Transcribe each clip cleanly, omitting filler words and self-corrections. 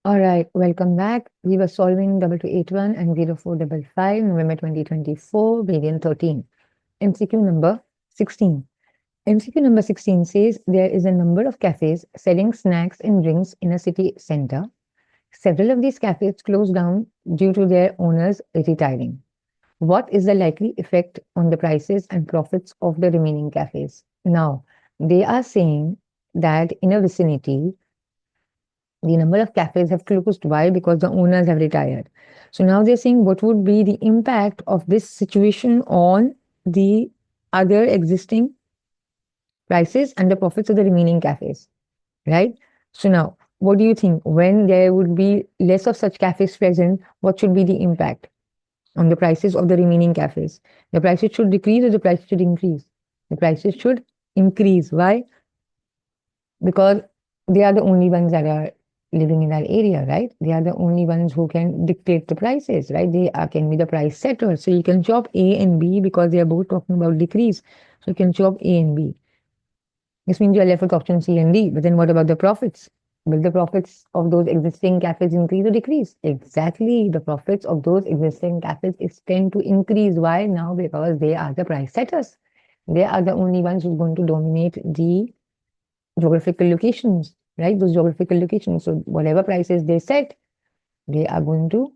All right, welcome back. We were solving 2281 and 0455, November 2024, variant 13. MCQ number 16. MCQ number 16 says there is a number of cafes selling snacks and drinks in a city center. Several of these cafes closed down due to their owners retiring. What is the likely effect on the prices and profits of the remaining cafes? Now, they are saying that in a vicinity, the number of cafes have closed. Why? Because the owners have retired. So now they're saying what would be the impact of this situation on the other existing prices and the profits of the remaining cafes, right? So now, what do you think? When there would be less of such cafes present, what should be the impact on the prices of the remaining cafes? The prices should decrease or the prices should increase? The prices should increase. Why? Because they are the only ones that are living in that area, right? They are the only ones who can dictate the prices, right? They can be the price setter. So you can chop A and B because they are both talking about decrease. So you can chop A and B. This means you are left with option C and D. But then what about the profits? Will the profits of those existing cafes increase or decrease? Exactly. The profits of those existing cafes is tend to increase. Why now? Because they are the price setters. They are the only ones who's going to dominate the geographical locations, right? Those geographical locations. So whatever prices they set, they are going to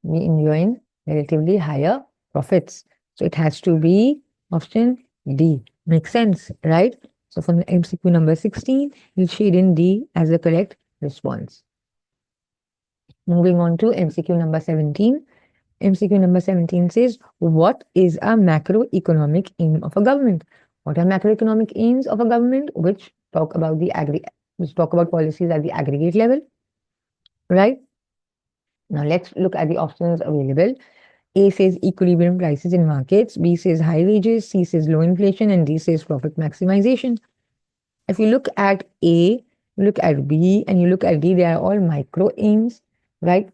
be enjoying relatively higher profits. So it has to be option D. Makes sense, right? So for the MCQ number 16, you'll shade in D as the correct response. Moving on to MCQ number 17. MCQ number 17 says, what is a macroeconomic aim of a government? What are macroeconomic aims of a government? Which talk about policies at the aggregate level, right? Now let's look at the options available. A says equilibrium prices in markets, B says high wages, C says low inflation, and D says profit maximization. If you look at A, you look at B, and you look at D, they are all micro aims, right?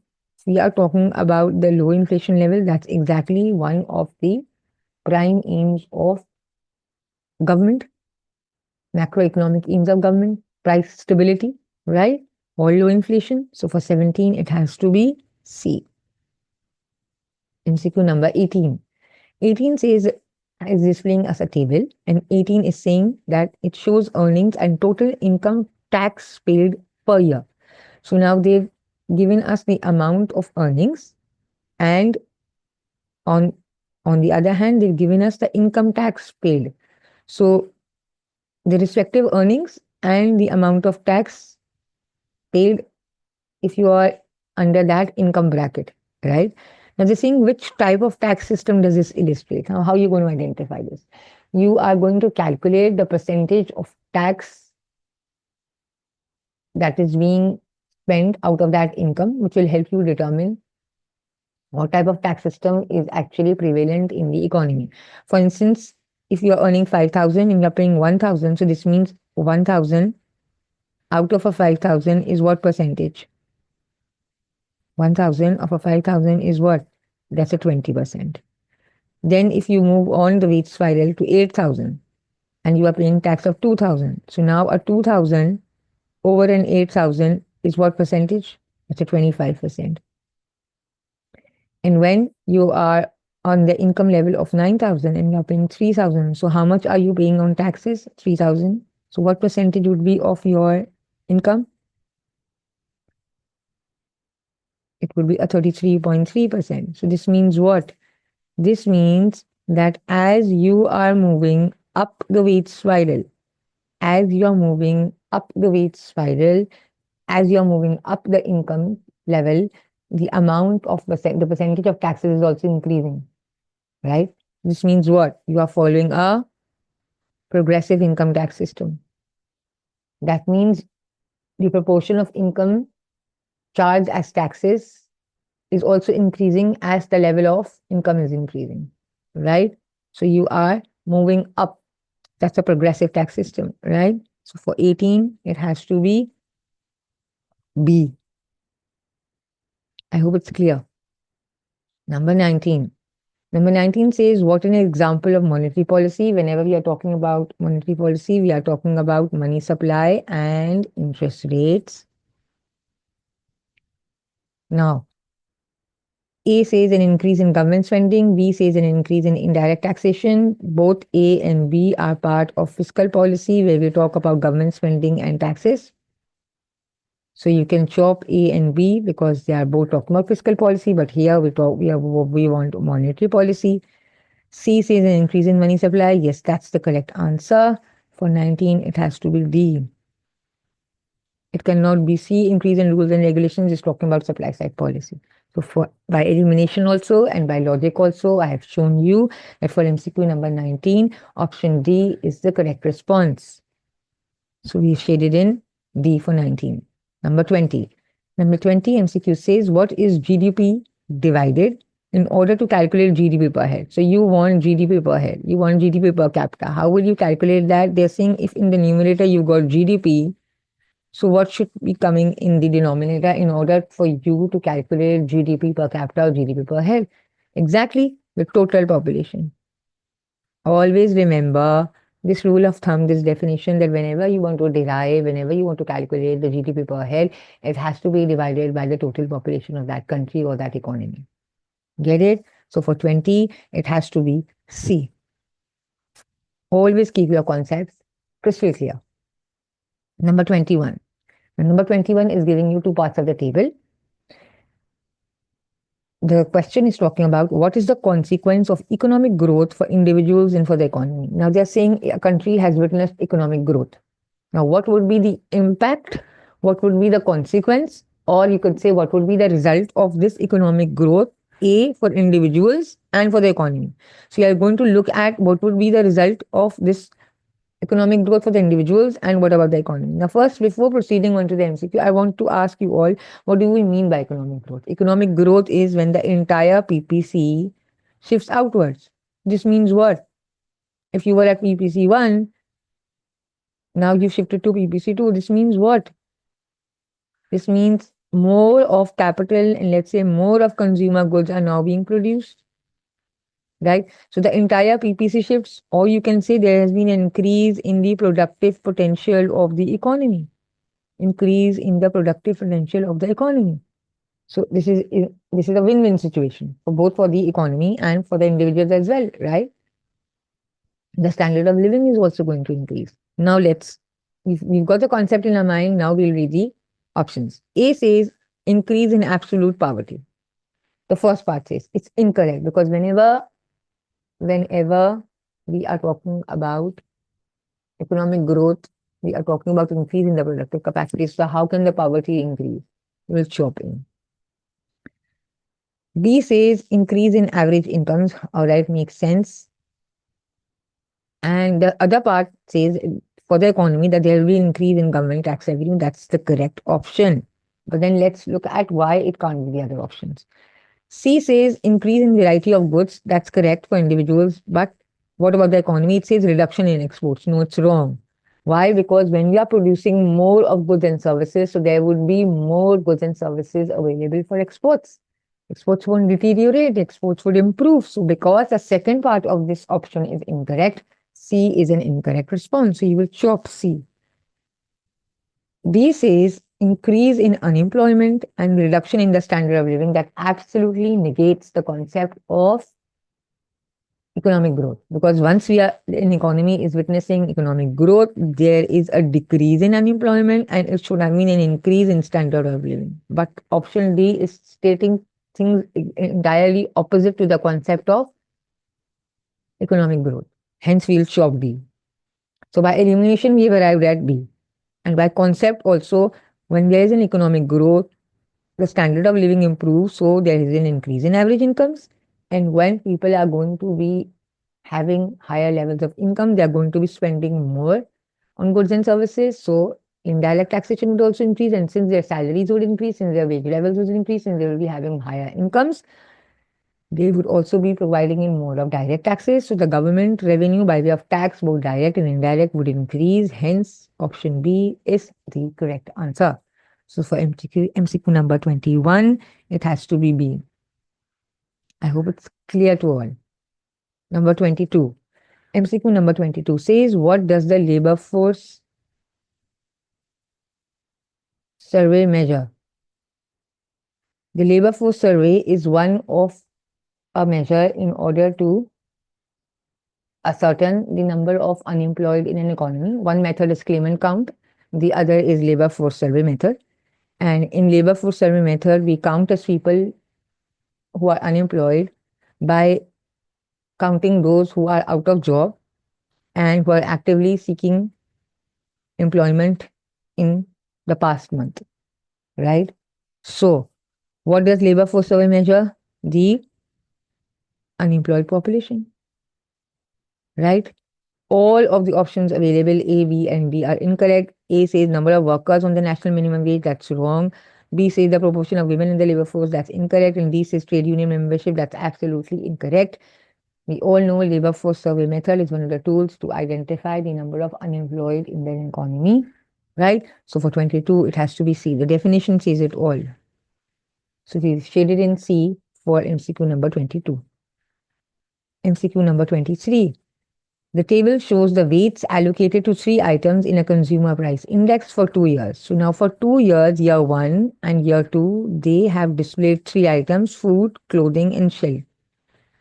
We are talking about the low inflation level. That's exactly one of the prime aims of government, macroeconomic aims of government, price stability, right? Or low inflation. So for 17, it has to be C. MCQ number 18. 18 says is displaying us a table, and 18 is saying that it shows earnings and total income tax paid per year. So now they've given us the amount of earnings, and on on the other hand, they've given us the income tax paid. So the respective earnings and the amount of tax paid if you are under that income bracket, right? Now they're saying which type of tax system does this illustrate? Now, how are you going to identify this? You are going to calculate the percentage of tax that is being spent out of that income, which will help you determine what type of tax system is actually prevalent in the economy. For instance, if you're earning 5,000 and you're paying 1,000, so this means 1,000 out of a 5,000 is what percentage? 1,000 of a 5,000 is what? That's a 20%. Then if you move on the wage spiral to 8,000 and you are paying tax of 2,000. So now a 2,000 over an 8,000 is what percentage? It's a 25%. And when you are on the income level of 9,000 and you're paying 3,000, so how much are you paying on taxes? 3,000. So what percentage would be of your income? It would be a 33.3%. So this means what? This means that as you are moving up the wage spiral, as you are moving up the wage spiral, as you are moving up the income level, the amount of the percentage of taxes is also increasing, right? This means what? You are following a progressive income tax system. That means the proportion of income charged as taxes is also increasing as the level of income is increasing, right? So you are moving up. That's a progressive tax system, right? So for 18, it has to be B. I hope it's clear. Number 19. Number 19 says, what an example of monetary policy? Whenever we are talking about monetary policy, we are talking about money supply and interest rates. Now, A says an increase in government spending, B says an increase in indirect taxation. Both A and B are part of fiscal policy where we talk about government spending and taxes. So you can chop A and B because they are both talking about fiscal policy, but here we want monetary policy. C says an increase in money supply. Yes, that's the correct answer. For 19, it has to be D. It cannot be C. Increase in rules and regulations is talking about supply side policy. So for by elimination also and by logic also, I have shown you that for MCQ number 19, option D is the correct response. So we shaded in D for 19. Number 20. Number 20 MCQ says, what is GDP divided in order to calculate GDP per head? So you want GDP per head, you want GDP per capita. How will you calculate that? They're saying if in the numerator you got GDP, so what should be coming in the denominator in order for you to calculate GDP per capita or GDP per head? Exactly, the total population. Always remember this rule of thumb, this definition that whenever you want to derive, whenever you want to calculate the GDP per head, it has to be divided by the total population of that country or that economy. Get it? So for 20, it has to be C. Always keep your concepts crystal clear. Number 21. And number 21 is giving you two parts of the table. The question is talking about what is the consequence of economic growth for individuals and for the economy. Now they're saying a country has witnessed economic growth. Now what would be the impact? What would be the consequence? Or you could say what would be the result of this economic growth, A, for individuals and for the economy. So you are going to look at what would be the result of this economic growth for the individuals and what about the economy. Now first, before proceeding on to the MCQ, I want to ask you all, what do we mean by economic growth? Economic growth is when the entire PPC shifts outwards. This means what? If you were at PPC 1, now you shifted to PPC 2. This means what? This means more of capital and let's say more of consumer goods are now being produced. Right? So the entire PPC shifts, or you can say there has been an increase in the productive potential of the economy. Increase in the productive potential of the economy. So this is a win-win situation for both for the economy and for the individuals as well, right? The standard of living is also going to increase. Now we've got the concept in our mind. Now we'll read the options. A says increase in absolute poverty. The first part says it's incorrect because whenever we are talking about economic growth, we are talking about increase in the productive capacity. So how can the poverty increase? We'll chop in. B says increase in average incomes. All right, makes sense. And the other part says for the economy that there will be increase in government tax revenue. That's the correct option. But then let's look at why it can't be the other options. C says increase in variety of goods. That's correct for individuals. But what about the economy? It says reduction in exports. No, it's wrong. Why? Because when we are producing more of goods and services, so there would be more goods and services available for exports. Exports won't deteriorate, exports would improve. So because the second part of this option is incorrect, C is an incorrect response. So you will chop C. D says increase in unemployment and reduction in the standard of living. That absolutely negates the concept of economic growth, because once an economy is witnessing economic growth, there is a decrease in unemployment and it should have been an increase in standard of living. But option D is stating things entirely opposite to the concept of economic growth. Hence, we'll chop B. So by elimination, we have arrived at B. And by concept also, when there is an economic growth, the standard of living improves, so there is an increase in average incomes. And when people are going to be having higher levels of income, they are going to be spending more on goods and services. So indirect taxation would also increase. And since their salaries would increase, since their wage levels would increase, and they will be having higher incomes, they would also be providing in more of direct taxes. So the government revenue by way of tax, both direct and indirect, would increase. Hence, option B is the correct answer. So for MCQ number 21, it has to be B. I hope it's clear to all. Number 22. MCQ number 22 says, what does the labor force survey measure? The labor force survey is one of a measure in order to ascertain the number of unemployed in an economy. One method is claimant count, the other is labor force survey method. And in labor force survey method, we count as people who are unemployed by counting those who are out of job and who are actively seeking employment in the past month, right? So, what does labor force survey measure? The unemployed population, right? All of the options available, A, B, and B, are incorrect. A says number of workers on the national minimum wage, that's wrong. B says the proportion of women in the labor force, that's incorrect. And D says trade union membership, that's absolutely incorrect. We all know labor force survey method is one of the tools to identify the number of unemployed in the economy, right? So for 22, it has to be C. The definition says it all. So we shaded in C for MCQ number 22. MCQ number 23. The table shows the weights allocated to three items in a consumer price index for 2 years. So now for 2 years, year one and year two, they have displayed three items: food, clothing, and shelter.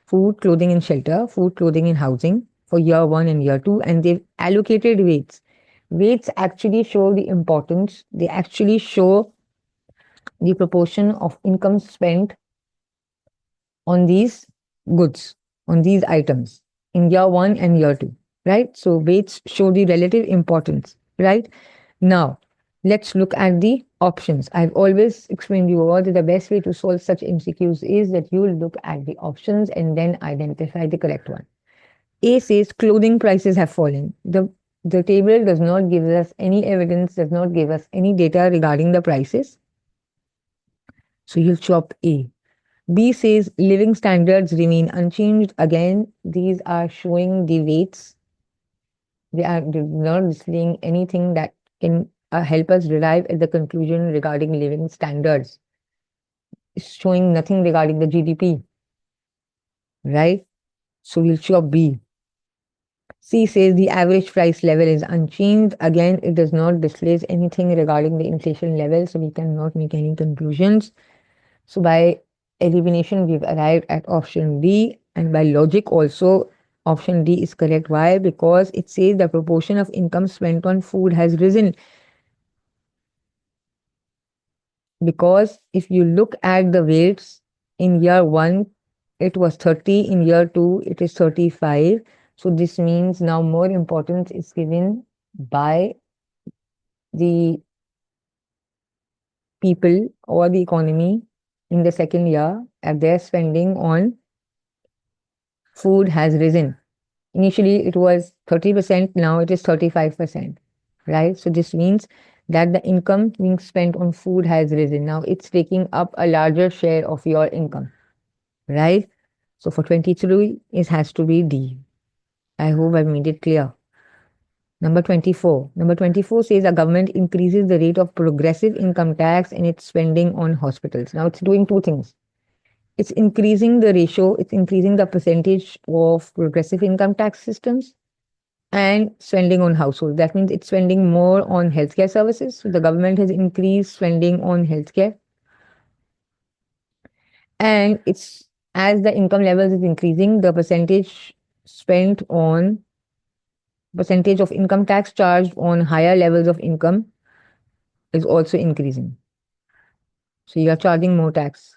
Food, clothing, and shelter, food, clothing, and housing for year one and year two, and they've allocated weights. Weights actually show the importance, they actually show the proportion of income spent on these goods, on these items in year one and year two, right? So weights show the relative importance, right? Now, let's look at the options. I've always explained to you all that the best way to solve such MCQs is that you look at the options and then identify the correct one. A says clothing prices have fallen. The table does not give us any evidence, does not give us any data regarding the prices. So you'll chop A. B says living standards remain unchanged. Again, these are showing the weights. They are not displaying anything that can help us derive at the conclusion regarding living standards. It's showing nothing regarding the GDP, right? So we'll chop B. C says the average price level is unchanged. Again, it does not display anything regarding the inflation level, so we cannot make any conclusions. So by elimination, we've arrived at option D, and by logic also, option D is correct. Why? Because it says the proportion of income spent on food has risen. Because if you look at the weights in year one, it was 30, in year two, it is 35. So this means now more importance is given by the people or the economy in the second year, and their spending on food has risen. Initially, it was 30%, now it is 35%, right? So this means that the income being spent on food has risen. Now it's taking up a larger share of your income, right? So for 23, it has to be D. I hope I've made it clear. Number 24. Number 24 says a government increases the rate of progressive income tax in its spending on hospitals. Now it's doing two things. It's increasing the ratio, it's increasing the percentage of progressive income tax systems and spending on households. That means it's spending more on healthcare services. So the government has increased spending on healthcare. And it's as the income levels is increasing, the percentage of income tax charged on higher levels of income is also increasing. So you are charging more tax.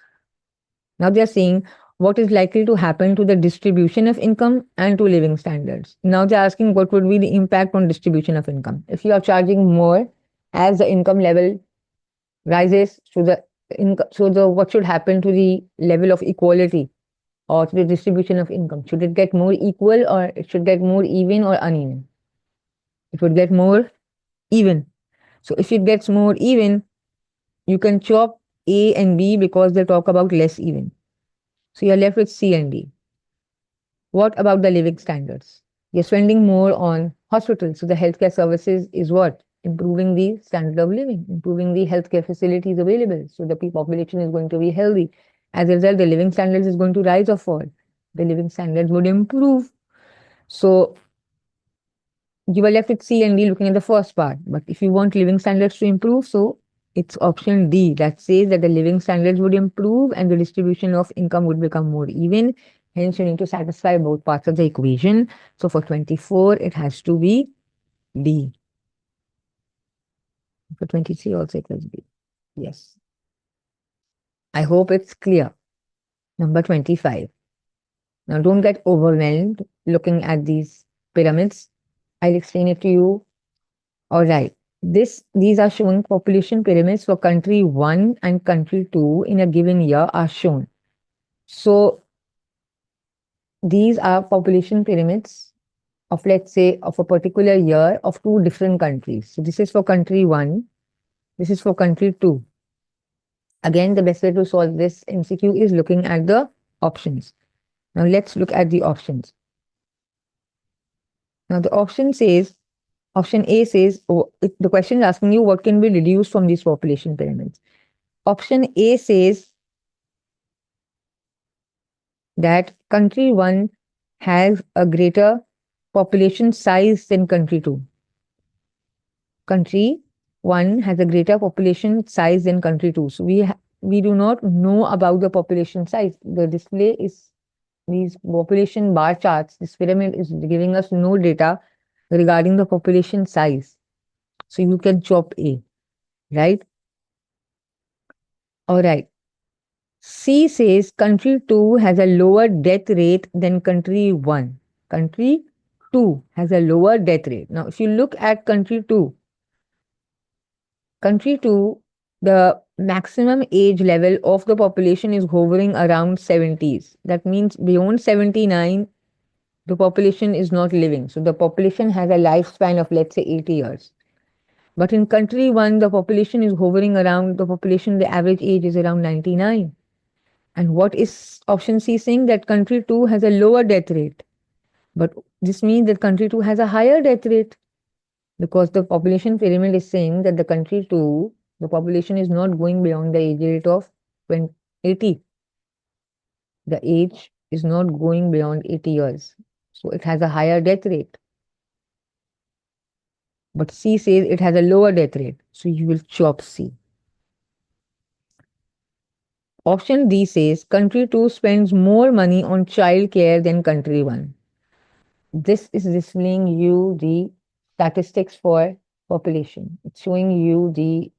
Now they are saying what is likely to happen to the distribution of income and to living standards. Now they're asking what would be the impact on distribution of income. If you are charging more as the income level rises, what should happen to the level of equality or to the distribution of income? Should it get more equal or it should get more even or uneven? It would get more even. So if it gets more even, you can chop A and B because they talk about less even. So you're left with C and D. What about the living standards? You're spending more on hospitals. So the healthcare services is what? Improving the standard of living, improving the healthcare facilities available. So the population is going to be healthy. As a result, the living standards is going to rise or fall. The living standards would improve. So you were left with C and D looking at the first part. But if you want living standards to improve, so It's option D that says that the living standards would improve and the distribution of income would become more even. Hence, you need to satisfy both parts of the equation. So for 24, it has to be D. For 23 also it was B. Yes. I hope it's clear. Number 25. Now don't get overwhelmed looking at these pyramids. I'll explain it to you. All right. These are showing population pyramids for country 1 and country 2 in a given year are shown. So these are population pyramids of, let's say, of a particular year of two different countries. So this is for country 1, this is for country 2. Again, the best way to solve this MCQ is looking at the options. Now let's look at the options. Now the option A says, the question is asking you what can be reduced from these population pyramids. Option A says that country 1 has a greater population size than country 2. Country 1 has a greater population size than country 2. So we do not know about the population size. The display is these population bar charts. This pyramid is giving us no data regarding the population size. So you can chop A, right? All right. C says country 2 has a lower death rate than country 1. Country 2 has a lower death rate. Now, if you look at country 2, the maximum age level of the population is hovering around 70s. That means beyond 79, the population is not living. So the population has a lifespan of, let's say, 80 years. But in country 1, the population is hovering around, the average age is around 99. And what is option C saying? That country 2 has a lower death rate. But this means that country 2 has a higher death rate, because the population pyramid is saying that the country 2, the population is not going beyond the age rate of 80. The age is not going beyond 80 years. So it has a higher death rate. But C says it has a lower death rate. So you will chop C. Option D says country 2 spends more money on child care than country 1. This is displaying you the statistics for population. It's showing you the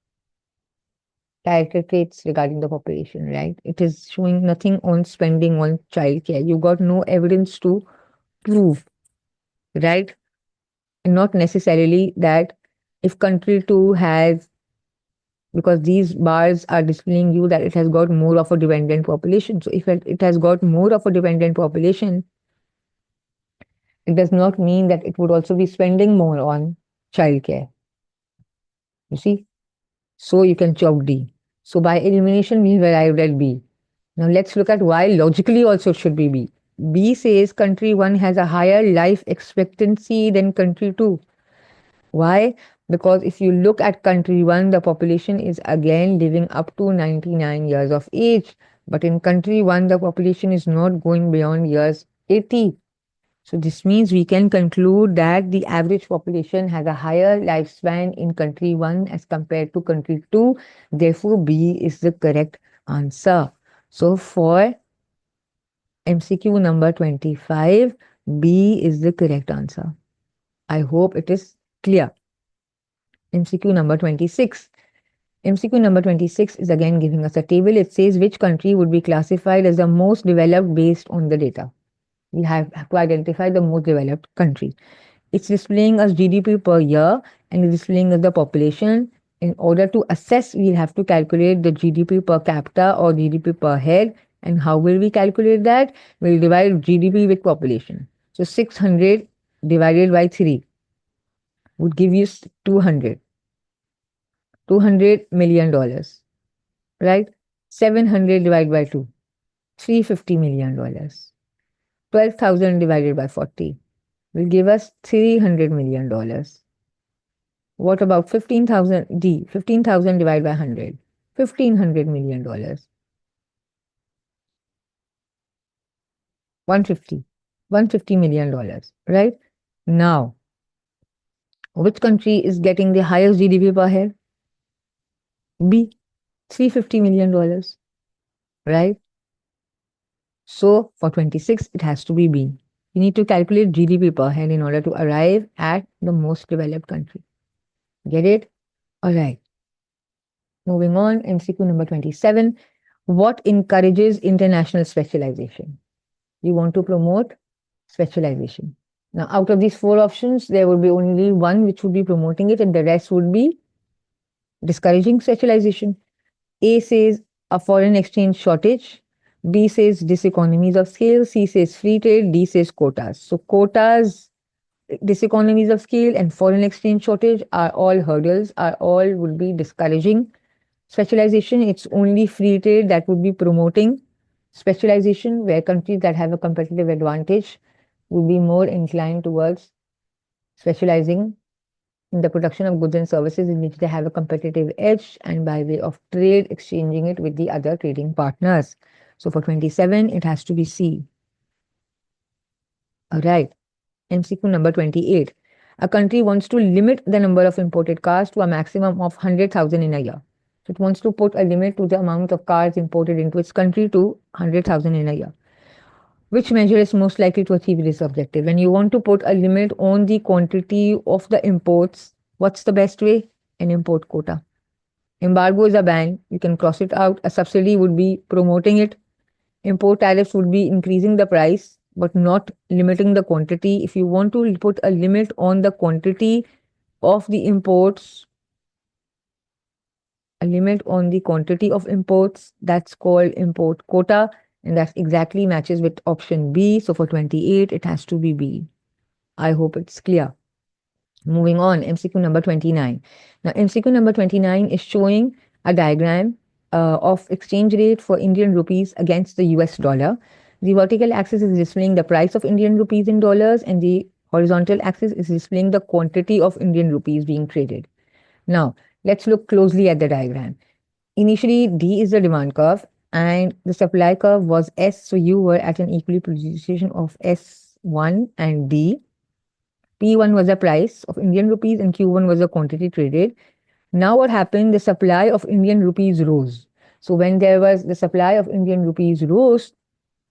character traits regarding the population, right? It is showing nothing on spending on child care. You got no evidence to prove, right? And not necessarily that if country 2 has, because these bars are displaying you that it has got more of a dependent population. So if it has got more of a dependent population, it does not mean that it would also be spending more on childcare. You see? So you can chop D. So by elimination, we've arrived at B. Now let's look at why logically also it should be B. B says country 1 has a higher life expectancy than country 2. Why? Because if you look at country 1, the population is again living up to 99 years of age. But in country 1, the population is not going beyond years 80. So this means we can conclude that the average population has a higher lifespan in country 1 as compared to country 2. Therefore, B is the correct answer. So for MCQ number 25, B is the correct answer. I hope it is clear. MCQ number 26. MCQ number 26 is again giving us a table. It says which country would be classified as the most developed based on the data. We have to identify the most developed country. It's displaying us GDP per year and it's displaying us the population. In order to assess, we'll have to calculate the GDP per capita or GDP per head. And how will we calculate that? We'll divide GDP with population. So 600 divided by 3 would give you 200. $200 million, right? 700 divided by 2, $350 million. 12,000 divided by 40 will give us $300 million. What about 15,000 D? 15,000 divided by 100, $1,500 million. 150, $150 million, right? Now, which country is getting the highest GDP per head? B, $350 million, right? So for 26, it has to be B. You need to calculate GDP per head in order to arrive at the most developed country. Get it? All right. Moving on, MCQ number 27. What encourages international specialization? You want to promote specialization. Now, out of these four options, there would be only one which would be promoting it, and the rest would be discouraging specialization. A says a foreign exchange shortage. B says diseconomies of scale. C says free trade. D says quotas. So, quotas, diseconomies of scale, and foreign exchange shortage are all hurdles, are all would be discouraging specialization. It's only free trade that would be promoting specialization, where countries that have a competitive advantage would be more inclined towards specializing in the production of goods and services in which they have a competitive edge, and by way of trade, exchanging it with the other trading partners. So for 27, it has to be C. All right. MCQ number 28. A country wants to limit the number of imported cars to a maximum of 100,000 in a year. So it wants to put a limit to the amount of cars imported into its country to 100,000 in a year. Which measure is most likely to achieve this objective? When you want to put a limit on the quantity of the imports, what's the best way? An import quota. Embargo is a ban. You can cross it out. A subsidy would be promoting it. Import tariffs would be increasing the price, but not limiting the quantity. If you want to put a limit on the quantity of the imports, a limit on the quantity of imports, that's called import quota, and that exactly matches with option B. So for 28, it has to be B. I hope it's clear. Moving on, MCQ number 29. Now, MCQ number 29 is showing a diagram of exchange rate for Indian rupees against the US dollar. The vertical axis is displaying the price of Indian rupees in dollars, and the horizontal axis is displaying the quantity of Indian rupees being traded. Now, let's look closely at the diagram. Initially, D is the demand curve, and the supply curve was S, so you were at an equilibrium of S1 and D. P1 was the price of Indian rupees and Q1 was the quantity traded. Now what happened? The supply of Indian rupees rose. So when there was the supply of Indian rupees rose,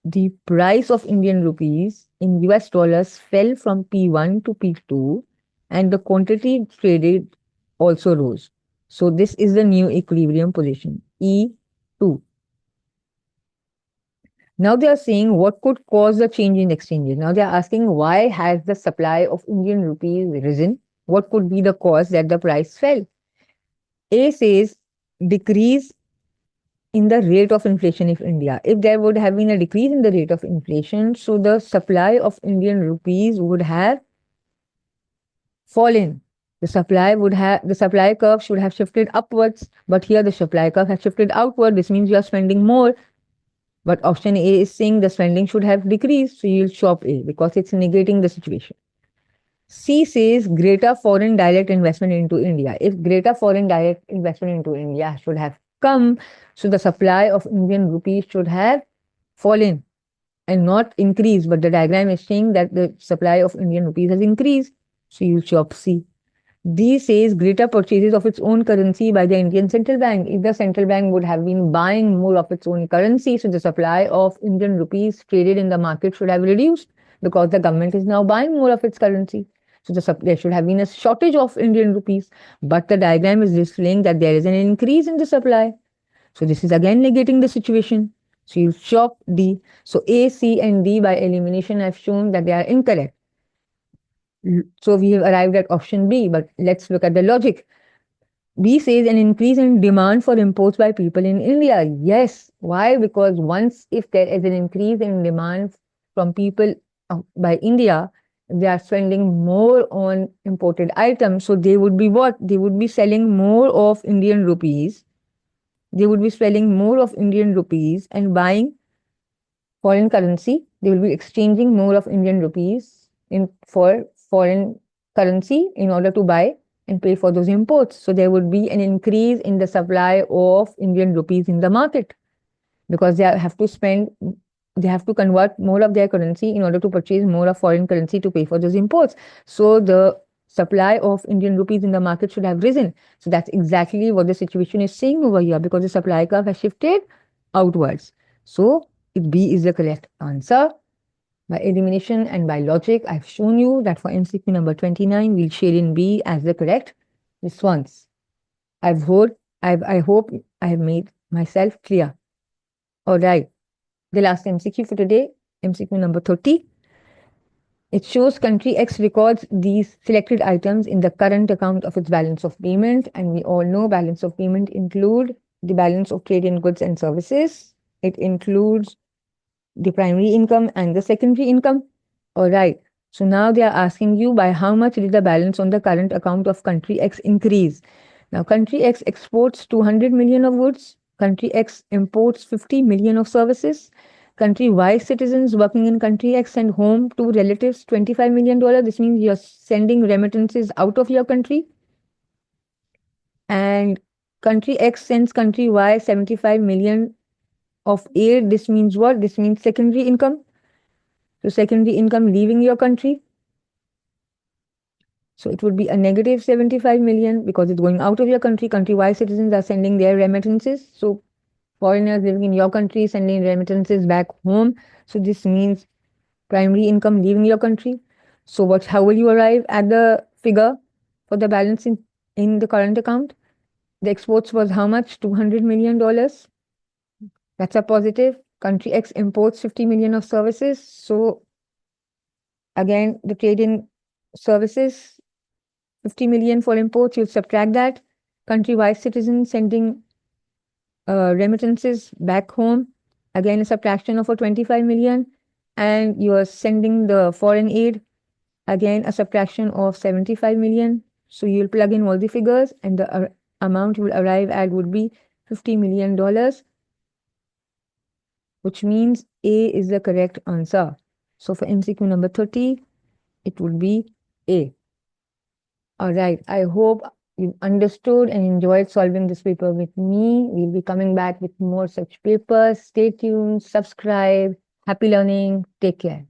the price of Indian rupees in US dollars fell from P1 to P2, and the quantity traded also rose. So this is the new equilibrium position, E2. Now they are saying what could cause the change in exchanges. Now they are asking why has the supply of Indian rupees risen? What could be the cause that the price fell? A says decrease in the rate of inflation of India. If there would have been a decrease in the rate of inflation, so the supply of Indian rupees would have fallen. The supply curve should have shifted upwards, but here the supply curve has shifted outward. This means you are spending more. But option A is saying the spending should have decreased, so you'll shop A because it's negating the situation. C says greater foreign direct investment into India. If greater foreign direct investment into India should have come, so the supply of Indian rupees should have fallen and not increased. But the diagram is saying that the supply of Indian rupees has increased, so you shop C. D says greater purchases of its own currency by the Indian Central Bank. If the central bank would have been buying more of its own currency, so the supply of Indian rupees traded in the market should have reduced because the government is now buying more of its currency. So there should have been a shortage of Indian rupees, but the diagram is displaying that there is an increase in the supply. So this is again negating the situation. So you shop D. So A, C, and D by elimination have shown that they are incorrect. So we have arrived at option B, but let's look at the logic. B says an increase in demand for imports by people in India. Yes. Why? Because once if there is an increase in demand from people by India, they are spending more on imported items. So they would be what? They would be selling more of Indian rupees. They would be selling more of Indian rupees and buying foreign currency. They will be exchanging more of Indian rupees for foreign currency in order to buy and pay for those imports. So there would be an increase in the supply of Indian rupees in the market because they have to convert more of their currency in order to purchase more of foreign currency to pay for those imports. So the supply of Indian rupees in the market should have risen. So that's exactly what the situation is saying over here, because the supply curve has shifted outwards. So B is the correct answer. By elimination and by logic, I've shown you that for MCQ number 29, we'll shade in B as the correct response. I hope I have made myself clear. All right. The last MCQ for today, MCQ number 30. It shows country X records these selected items in the current account of its balance of payment. And we all know balance of payment include the balance of trade in goods and services. It includes the primary income and the secondary income. All right. So now they are asking you, by how much did the balance on the current account of country X increase? Now, country X exports 200 million of goods. Country X imports 50 million of services. Country Y citizens working in country X send home to relatives $25 million. This means you're sending remittances out of your country. And country X sends country Y 75 million of aid. This means what? This means secondary income. So secondary income leaving your country. So it would be a negative 75 million because it's going out of your country. Country Y citizens are sending their remittances. So foreigners living in your country sending remittances back home. So this means primary income leaving your country. So how will you arrive at the figure for the balance in the current account? The exports was how much? $200 million. That's a positive. Country X imports 50 million of services. So again, the trade in services, 50 million for imports, you'll subtract that. Country Y citizens sending remittances back home, again a subtraction of a 25 million, and you are sending the foreign aid, again a subtraction of 75 million. So you'll plug in all the figures and the amount you will arrive at would be $50 million, which means A is the correct answer. So for MCQ number 30, it would be A. All right, I hope you understood and enjoyed solving this paper with me. We'll be coming back with more such papers. Stay tuned, subscribe. Happy learning. Take care.